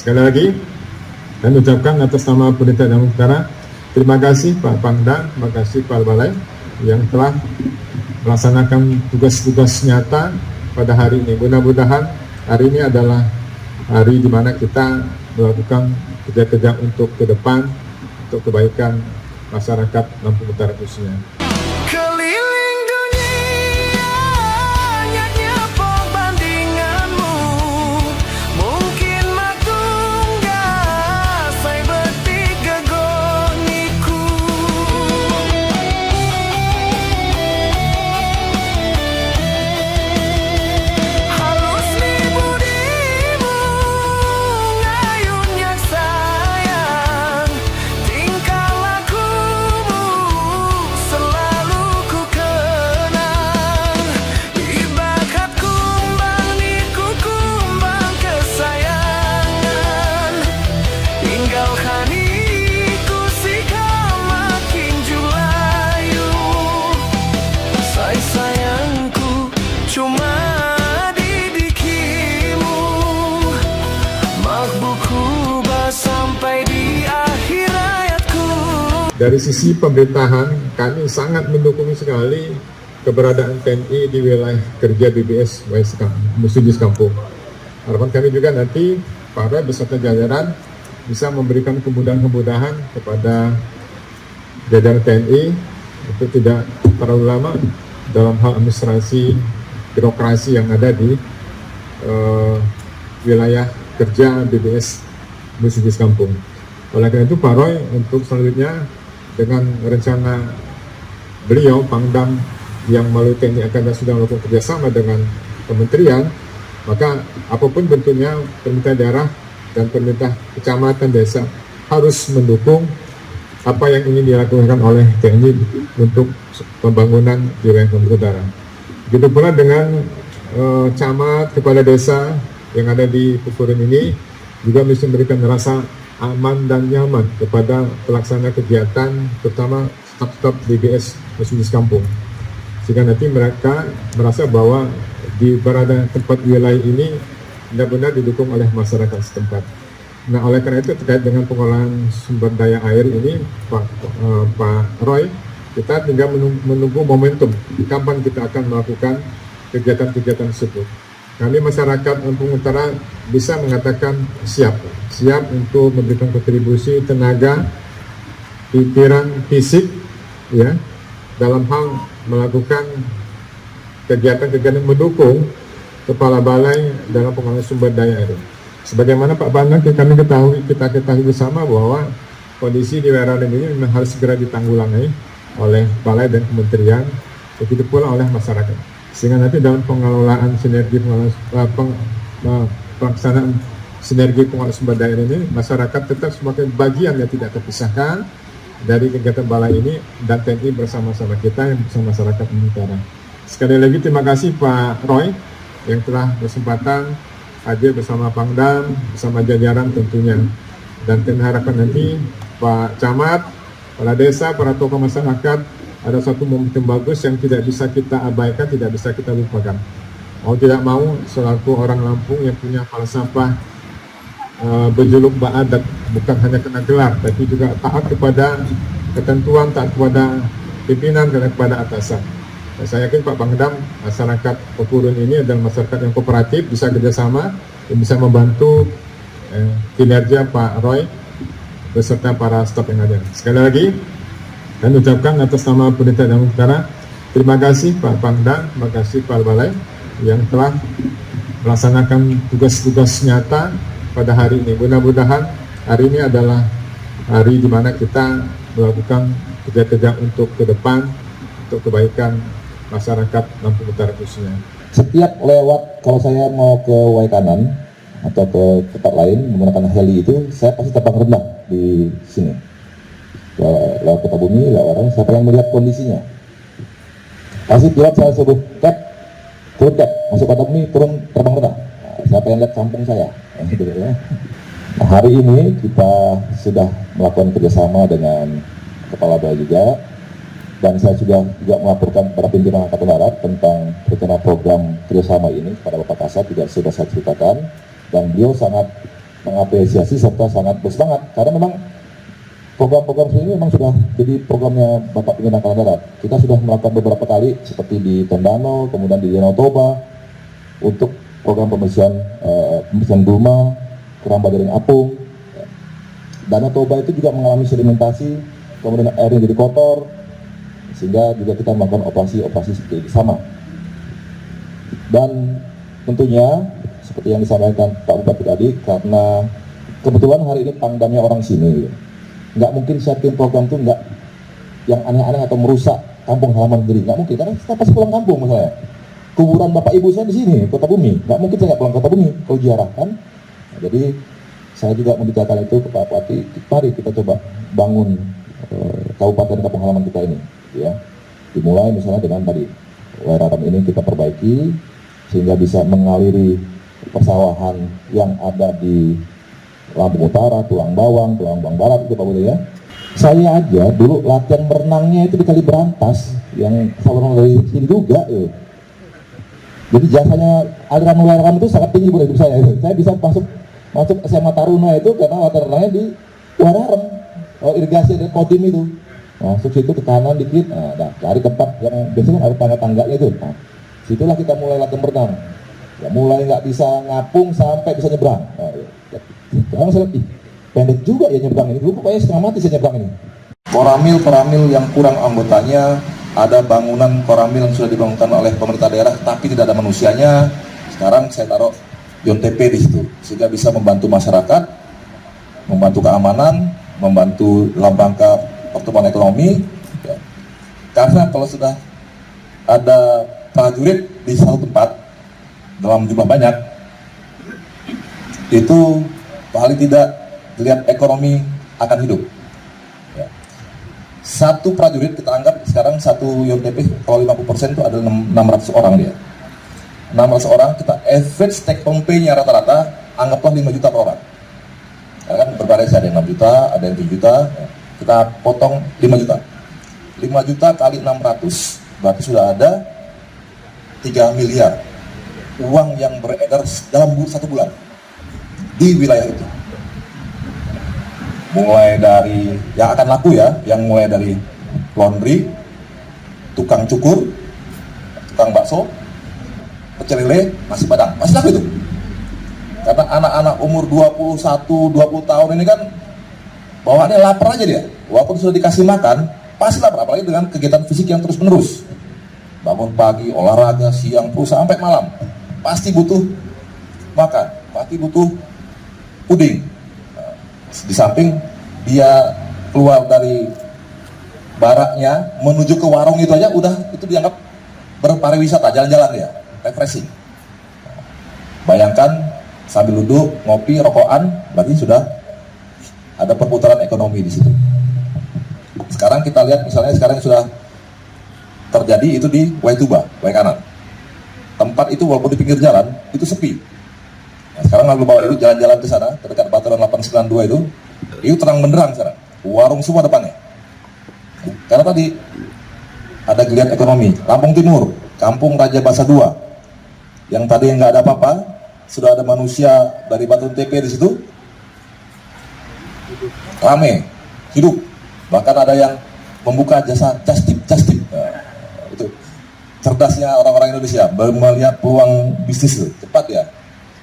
Sekali lagi, dan ucapkan atas nama Perintah Damai Utara, terima kasih Pak Pangdam, terima kasih Pak Balai yang telah melaksanakan tugas-tugas nyata pada hari ini. Mudah-mudahan hari ini adalah hari di mana kita melakukan kerja-kerja untuk ke depan, untuk kebaikan masyarakat Lampung Utara khususnya. Dari sisi pemerintahan, kami sangat mendukung sekali keberadaan TNI di wilayah kerja BBS Musibis Kampung. Harapan kami juga nanti para beserta jajaran bisa memberikan kemudahan-kemudahan kepada jajaran TNI untuk tidak terlalu lama dalam hal administrasi birokrasi yang ada di wilayah kerja BBS Musibis Kampung. Oleh karena itu Pak Roy untuk selanjutnya dengan rencana beliau Pangdam yang melalui TNI Angkatan sudah melakukan kerjasama dengan kementerian, maka apapun bentuknya pemerintah daerah dan pemerintah kecamatan desa harus mendukung apa yang ingin dilakukan oleh TNI untuk pembangunan di wilayah Lampung Utara. Begitu pula dengan camat kepala desa yang ada di Pupuran ini juga bisa memberikan rasa aman dan nyaman kepada pelaksana kegiatan, terutama staf-staf BBS Musibis Kampung, sehingga nanti mereka merasa bahwa di berada tempat wilayah ini benar-benar didukung oleh masyarakat setempat. Nah, oleh karena itu terkait dengan pengolahan sumber daya air ini, Pak Roy, kita tinggal menunggu momentum kapan kita akan melakukan kegiatan-kegiatan tersebut. Kami masyarakat Lampung Utara bisa mengatakan siap untuk memberikan kontribusi tenaga, pikiran, fisik, ya, dalam hal melakukan kegiatan-kegiatan mendukung Kepala Balai dalam pengolahan sumber daya air. Sebagaimana Pak Bambang kita ketahui bersama bahwa kondisi di wilayah ini memang harus segera ditanggulangi oleh Balai dan Kementerian, begitu pula oleh masyarakat. Sehingga nanti dalam pengelolaan sinergi pelaksanaan sinergi pengolahan sumber daya ini, masyarakat tetap sebagai bagian yang tidak terpisahkan dari kegiatan balai ini, dan TNI bersama-sama kita yang bersama masyarakat Utara. Sekali lagi terima kasih Pak Roy yang telah berkesempatan hadir bersama Pangdam, bersama jajaran tentunya, dan kami harapkan nanti Pak Camat, kepala desa, para tokoh masyarakat ada satu momentum bagus yang tidak bisa kita abaikan, tidak bisa kita lupakan. Mau tidak mau, selaku orang Lampung yang punya falsafah berjuluk ba'adat, bukan hanya kena gelar, tapi juga taat kepada ketentuan, taat kepada pimpinan, dan kepada atasan. Dan saya yakin Pak Pangdam, masyarakat Pepurun ini adalah masyarakat yang kooperatif, bisa kerjasama, dan bisa membantu kinerja Pak Roy beserta para staf yang ada. Sekali lagi, dan ucapkan atas nama Perintah Damai Utara, terima kasih Pak Pangdam, terima kasih Pak Balai yang telah melaksanakan tugas-tugas nyata pada hari ini. Mudah-mudahan hari ini adalah hari di mana kita melakukan kerja-kerja untuk ke depan, untuk kebaikan masyarakat Lampung Utara khususnya. Setiap lewat, kalau saya mau ke Waikanan atau ke tempat lain menggunakan heli itu, saya pasti terbang rendah di sini. Lewat kota bumi, lewat orang, siapa yang melihat kondisinya, pasti pilot saya suruh turun masuk kota bumi, turun terbang rendah. Siapa yang lihat kampung saya, gitu ya. Nah, hari ini kita sudah melakukan kerjasama dengan Kepala Balai juga, dan saya juga melaporkan kepada pimpinan Angkatan Darat tentang rencana program kerjasama ini kepada Bapak Kasat, juga sudah saya ceritakan, dan beliau sangat mengapresiasi serta sangat bersemangat karena memang program-program ini memang sudah jadi programnya Bapak Pimpinan Angkatan Darat. Kita sudah melakukan beberapa kali seperti di Tondano, kemudian di Danau Toba untuk program pembersihan gulma, keramba jaring apung. Danau Toba itu juga mengalami sedimentasi, kemudian airnya jadi kotor, sehingga juga kita melakukan operasi seperti itu sama. Dan tentunya seperti yang disampaikan Pak Bupati tadi, karena kebetulan hari ini pangdamnya orang sini, nggak mungkin siapin program itu nggak yang aneh-aneh atau merusak kampung halaman sendiri, nggak mungkin, karena kita pasti pulang kampung misalnya. Kuburan bapak ibu saya di sini, Kota Bumi, nggak mungkin saya nggak pulang Kota Bumi kalau ziarah kan. Nah, jadi saya juga membicarakan itu ke Pak Bupati, mari kita coba bangun kabupaten kampung halaman kita ini, ya. Dimulai misalnya dengan tadi Wairaram ini kita perbaiki sehingga bisa mengaliri persawahan yang ada di Lampung Utara, Tulang Bawang Barat itu Pak Budi ya. Saya aja dulu latihan berenangnya itu di Kali Berantas yang saluran dari sini juga ya. Jadi jasanya aliran Wairaram itu sangat tinggi buat hidup saya itu. Saya bisa masuk SMA Taruna itu karena latihan renangnya di Wairaram. Oh, irigasi dari Kodim itu. Masuk situ ke kanan dikit, nah, cari tempat yang biasanya ada tangga-tangganya itu. Nah, situlah kita mulai latihan berenang. Ya, mulai nggak bisa ngapung sampai bisa nyebrang. Nah, ya. Sekarang saya lihat, pendek juga ya nyebrang ini. Dulu pokoknya setengah mati saya nyebrang ini. Koramil yang kurang anggotanya, ada bangunan koramil yang sudah dibangunkan oleh pemerintah daerah, tapi tidak ada manusianya. Sekarang saya taruh YONTP di situ, sehingga bisa membantu masyarakat, membantu keamanan, membantu dalam rangka pertumbuhan ekonomi. Ya. Karena kalau sudah ada prajurit di satu tempat dalam jumlah banyak, itu paling tidak lihat ekonomi akan hidup. Ya. Satu prajurit kita anggap sekarang satu YONTP kalau 50% itu adalah 600 orang dia. 600 orang kita average take home pay-nya rata-rata anggaplah 5 juta per orang. Karena kan bervariasi, ada yang 6 juta, ada yang 7 juta. Ya. Kita potong 5 juta. 5 juta kali 600 berarti sudah ada 3 miliar uang yang beredar dalam 1 bulan di wilayah itu. Mulai dari yang akan laku ya, yang mulai dari laundry, tukang cukur, tukang bakso, pecel lele, nasi padang, masih laku itu. Karena anak-anak umur 21-20 tahun ini kan bawaannya lapar aja dia. Walaupun sudah dikasih makan, pasti lapar, apalagi dengan kegiatan fisik yang terus-menerus. Bangun pagi, olahraga, siang, terus sampai malam. Pasti butuh makan, pasti butuh puding. Di samping dia keluar dari baraknya menuju ke warung itu aja udah itu dianggap berpariwisata, jalan-jalan dia, refreshing. Bayangkan sambil duduk, ngopi, rokokan, berarti sudah ada perputaran ekonomi di situ. Sekarang kita lihat misalnya sekarang sudah terjadi itu di Waituba, Waikanan. Tempat itu walaupun di pinggir jalan itu sepi. Nah, sekarang lalu bawa itu jalan-jalan ke sana, terdekat Baturan 892 itu terang benderang sekarang. Warung semua depannya. Karena tadi ada geliat ekonomi. Lampung Timur, Kampung Raja Basa II, yang tadi yang nggak ada apa-apa, sudah ada manusia dari Batu TP di situ, rame, hidup. Bahkan ada yang membuka jasa just tip. Nah, itu cerdasnya orang-orang Indonesia melihat peluang bisnis itu cepat ya.